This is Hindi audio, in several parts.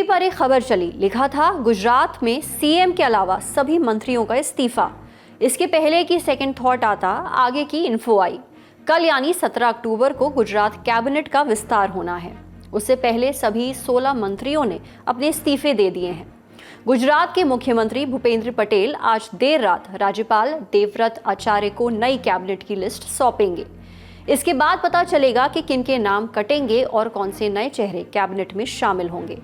पर एक खबर चली, लिखा था गुजरात में सीएम के अलावा सभी मंत्रियों का इस्तीफा। इसके पहले की सेकंड थॉट आता, आगे की इन्फो आई। कल यानी 17 अक्टूबर को गुजरात कैबिनेट का विस्तार होना है। उससे पहले सभी 16 मंत्रियों ने अपने इस्तीफे दे दिए हैं। गुजरात के मुख्यमंत्री भूपेंद्र पटेल आज देर रात राज्यपाल देवव्रत आचार्य को नई कैबिनेट की लिस्ट सौंपेंगे। इसके बाद पता चलेगा कि किनके नाम कटेंगे और कौन से नए चेहरे कैबिनेट में शामिल होंगे।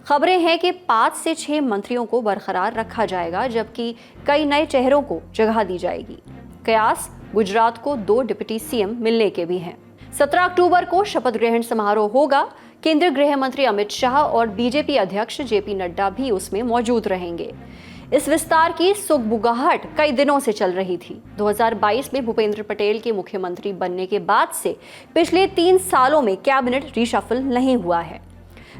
खबरें हैं कि 5 से 6 मंत्रियों को बरकरार रखा जाएगा, जबकि कई नए चेहरों को जगह दी जाएगी। कयास गुजरात को 2 डिप्टी सीएम मिलने के भी हैं। 17 अक्टूबर को शपथ ग्रहण समारोह होगा। केंद्रीय गृह मंत्री अमित शाह और बीजेपी अध्यक्ष जेपी नड्डा भी उसमें मौजूद रहेंगे। इस विस्तार की सुगबुगाहट कई दिनों से चल रही थी। 2022 में भूपेंद्र पटेल के मुख्यमंत्री बनने के बाद से पिछले 3 सालों में कैबिनेट रिशफल नहीं हुआ है।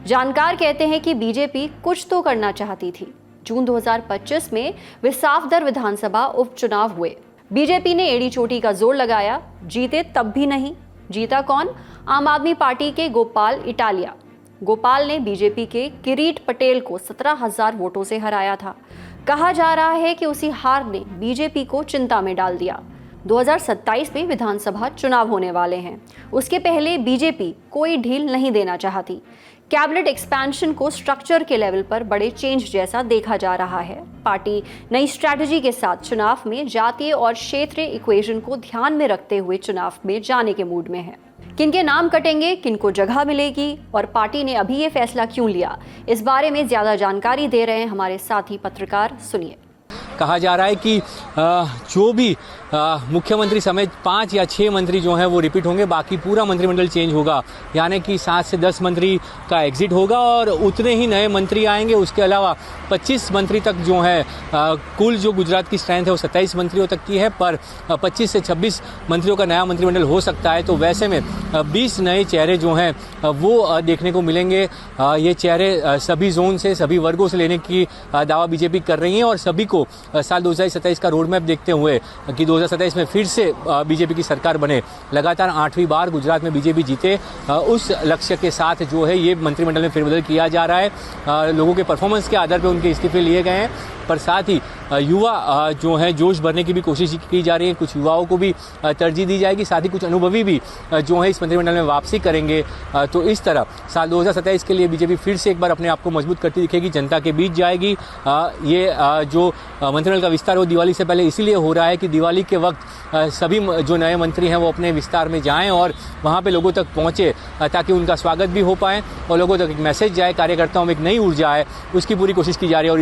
जानकार कहते हैं कि बीजेपी कुछ तो करना चाहती थी। जून 2025 में विसाफदर विधानसभा उपचुनाव हुए। बीजेपी ने एड़ी चोटी का जोर लगाया, जीते तब भी नहीं। जीता कौन? आम आदमी पार्टी के गोपाल इटालिया। गोपाल ने बीजेपी के किरीट पटेल को 17,000 वोटों से हराया था। कहा जा रहा है कि उसी हार ने बीजेपी को चिंता में डाल दिया। 2027 में विधानसभा चुनाव होने वाले हैं। उसके पहले बीजेपी कोई ढील नहीं देना चाहती। कैबिनेट एक्सपेंशन को स्ट्रक्चर के लेवल पर बड़े चेंज जैसा देखा जा रहा है। पार्टी नई स्ट्रैटेजी के साथ चुनाव में जातीय और क्षेत्रीय इक्वेशन को ध्यान में रखते हुए चुनाव में जाने के मूड में है। किनके नाम कटेंगे, किनको जगह मिलेगी और पार्टी ने अभी ये फैसला क्यों लिया, इस बारे में ज्यादा जानकारी दे रहे हैं हमारे साथी पत्रकार। सुनिए। कहा जा रहा है कि जो भी मुख्यमंत्री समेत 5 या 6 मंत्री जो हैं वो रिपीट होंगे, बाकी पूरा मंत्रिमंडल चेंज होगा। यानी कि 7 से 10 मंत्री का एग्जिट होगा और उतने ही नए मंत्री आएंगे। उसके अलावा 25 मंत्री तक जो है, कुल जो गुजरात की स्ट्रेंथ है वो 27 मंत्रियों तक की है, पर 25 से 26 मंत्रियों का नया मंत्रिमंडल हो सकता है। तो वैसे में 20 नए चेहरे जो हैं वो देखने को मिलेंगे। ये चेहरे सभी जोन से, सभी वर्गों से लेने की दावा बीजेपी कर रही है और सभी को साल 2027 का रोड मैप देखते हुए कि 2027 में फिर से बीजेपी की सरकार बने, लगातार 8वीं बार गुजरात में बीजेपी जीते, उस लक्ष्य के साथ जो है ये मंत्रिमंडल में फेरबदल किया जा रहा है। लोगों के परफॉर्मेंस के आधार पर उनके इस्तीफे लिए गए हैं, पर साथ ही युवा जो है जोश भरने की भी कोशिश की जा रही है। कुछ युवाओं को भी तरजीह दी जाएगी, साथ ही कुछ अनुभवी भी जो है इस मंत्रिमंडल में वापसी करेंगे। तो इस तरह साल 2027 के लिए बीजेपी फिर से एक बार अपने आप को मजबूत करती दिखेगी, जनता के बीच जाएगी। ये जो मंत्रिमंडल का विस्तार वो दिवाली से पहले इसीलिए हो रहा है कि दिवाली के वक्त सभी जो नए मंत्री हैं वो अपने विस्तार में जाएं और वहाँ पे लोगों तक पहुँचे, ताकि उनका स्वागत भी हो पाए और लोगों तक एक मैसेज जाए, कार्यकर्ताओं में एक नई ऊर्जा आए, उसकी पूरी कोशिश की जा रही है। और